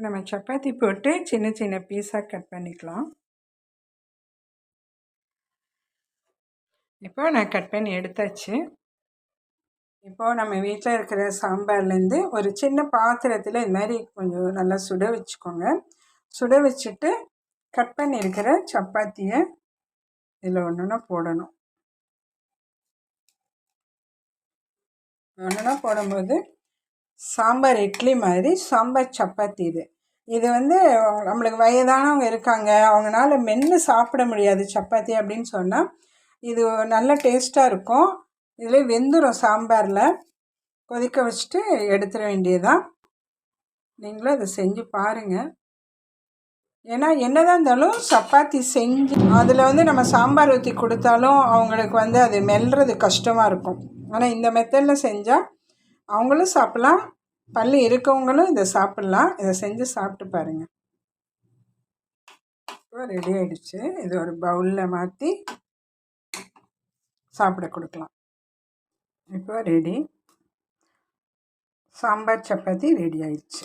நம்ம சப்பாத்தி போட்டு சின்ன சின்ன பீஸாக கட் பண்ணிக்கலாம். இப்போ நான் கட் பண்ணி எடுத்தாச்சு. இப்போது நம்ம வீட்டில் இருக்கிற சாம்பார்லேருந்து ஒரு சின்ன பாத்திரத்தில் இது மாதிரி கொஞ்சம் நல்லா சுட வச்சுக்கோங்க. சுட வச்சுட்டு கட் பண்ணியிருக்கிற சப்பாத்தியை இதில் ஒன்றுனா போடணும். ஒன்றுனா போடும்போது சாம்பார் இட்லி மாதிரி சாம்பார் சப்பாத்தி இது வந்து நம்மளுக்கு வயதானவங்க இருக்காங்க, அவங்களால மென்று சாப்பிட முடியாது சப்பாத்தி அப்படின்னு சொன்னால் இது நல்ல டேஸ்ட்டாக இருக்கும். இதில் வெந்துடும். சாம்பாரில் கொதிக்க வச்சுட்டு எடுத்துட வேண்டியதுதான். நீங்களும் அதை செஞ்சு பாருங்கள். ஏன்னா என்னதான் இருந்தாலும் சப்பாத்தி செஞ்சு அதில் வந்து நம்ம சாம்பார் ஊற்றி கொடுத்தாலும் அவங்களுக்கு வந்து அது மெல்றது கஷ்டமாக இருக்கும். ஆனால் இந்த மெத்தடில் செஞ்சால் அவங்களும் சாப்பிட்லாம், பல்லு இருக்கவங்களும் இதை சாப்பிட்லாம். இதை செஞ்சு சாப்பிட்டு பாருங்கள். இப்போ ரெடி ஆகிடுச்சு. இது ஒரு பவுலில் மாற்றி சாப்பிட கொடுக்கலாம். இப்போ ரெடி, சாம்பார் சப்பாத்தி ரெடி ஆயிடுச்சு.